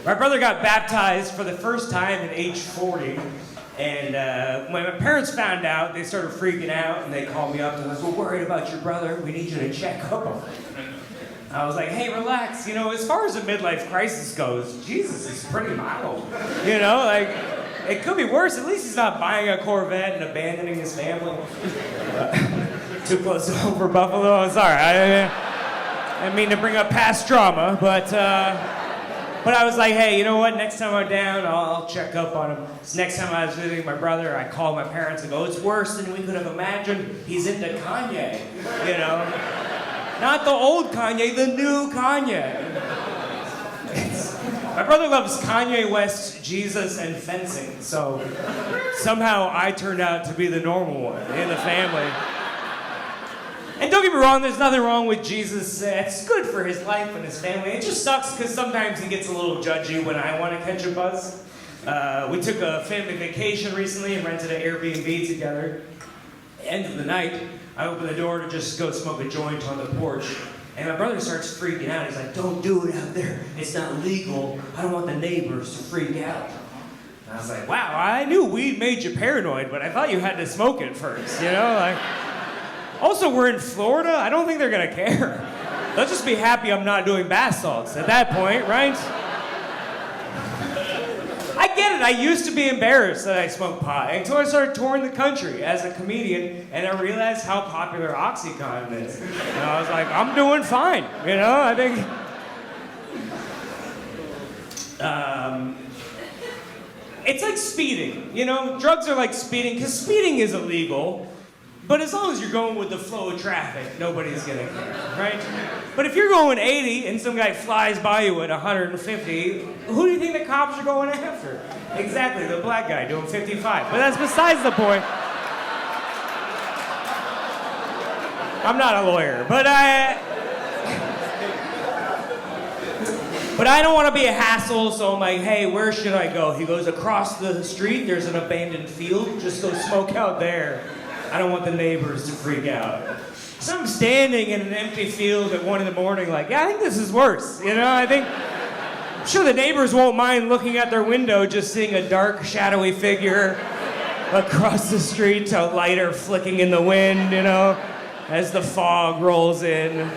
My brother got baptized for the first time at age 40. And when my parents found out, they started freaking out, and they called me up and said, "We're worried about your brother. We need you to check up on him." I was like, "Hey, relax. You know, as far as a midlife crisis goes, Jesus is pretty mild. You know, like, it could be worse. At least he's not buying a Corvette and abandoning his family." Too close to home for Buffalo. I'm sorry. I didn't mean to bring up past drama, but I was like, hey, you know what? Next time I'm down, I'll check up on him. So next time I was visiting my brother, I called my parents and go, "It's worse than we could have imagined. He's into Kanye, you know? Not the old Kanye, the new Kanye." My brother loves Kanye West, Jesus, and fencing, so somehow I turned out to be the normal one in the family. And don't get me wrong, there's nothing wrong with Jesus. It's good for his life and his family. It just sucks because sometimes he gets a little judgy when I want to catch a buzz. We took a family vacation recently and rented an Airbnb together. End of the night, I opened the door to just go smoke a joint on the porch. And my brother starts freaking out. He's like, "Don't do it out there. It's not legal. I don't want the neighbors to freak out." And I was like, wow, I knew weed made you paranoid, but I thought you had to smoke it first, you know? Like, also, we're in Florida. I don't think they're gonna care. They'll just be happy I'm not doing bath salts at that point, right? I get it. I used to be embarrassed that I smoked pot until I started touring the country as a comedian, and I realized how popular OxyContin is. And I was like, I'm doing fine, you know? I think... it's like speeding, you know? Drugs are like speeding, because speeding is illegal. But as long as you're going with the flow of traffic, nobody's gonna care, right? But if you're going 80 and some guy flies by you at 150, who do you think the cops are going after? Exactly, the black guy doing 55. But that's besides the point. I'm not a lawyer, but I don't want to be a hassle, so I'm like, hey, where should I go? He goes, across the street, there's an abandoned field. Just go smoke out there. I don't want the neighbors to freak out. So I'm standing in an empty field at 1 a.m, like, yeah, I think this is worse. You know, I'm sure the neighbors won't mind looking out their window, just seeing a dark, shadowy figure across the street, a lighter flicking in the wind, you know, as the fog rolls in.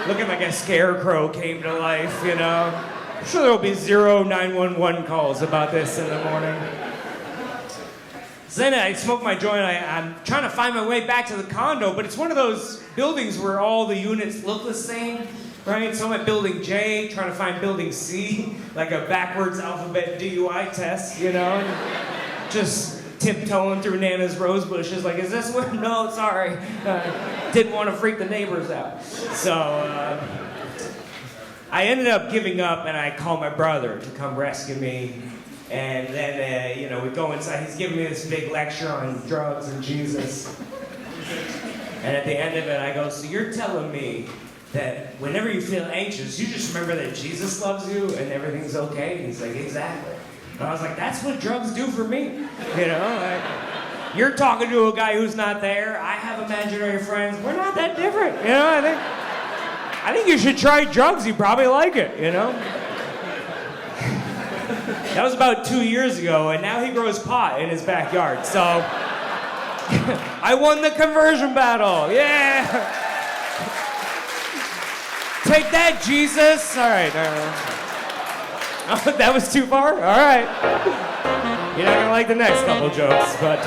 Looking like a scarecrow came to life, you know. I'm sure there'll be 0 911 calls about this in the morning. So then I smoke my joint, I'm trying to find my way back to the condo, but it's one of those buildings where all the units look the same, right? So I'm at building J, trying to find building C, like a backwards alphabet DUI test, you know? And just tiptoeing through Nana's rose bushes, like, is this one? No, sorry. Didn't want to freak the neighbors out. So I ended up giving up, and I called my brother to come rescue me. And then, you know, we go inside. He's giving me this big lecture on drugs and Jesus. And at the end of it, I go, so you're telling me that whenever you feel anxious, you just remember that Jesus loves you and everything's okay? And he's like, exactly. And I was like, that's what drugs do for me. You know, like, you're talking to a guy who's not there. I have imaginary friends. We're not that different. You know, I think you should try drugs. You probably like it, you know? That was about 2 years ago, and now he grows pot in his backyard, so I won the conversion battle, yeah! Take that, Jesus! All right, that was too far? All right. You're not gonna like the next couple jokes, but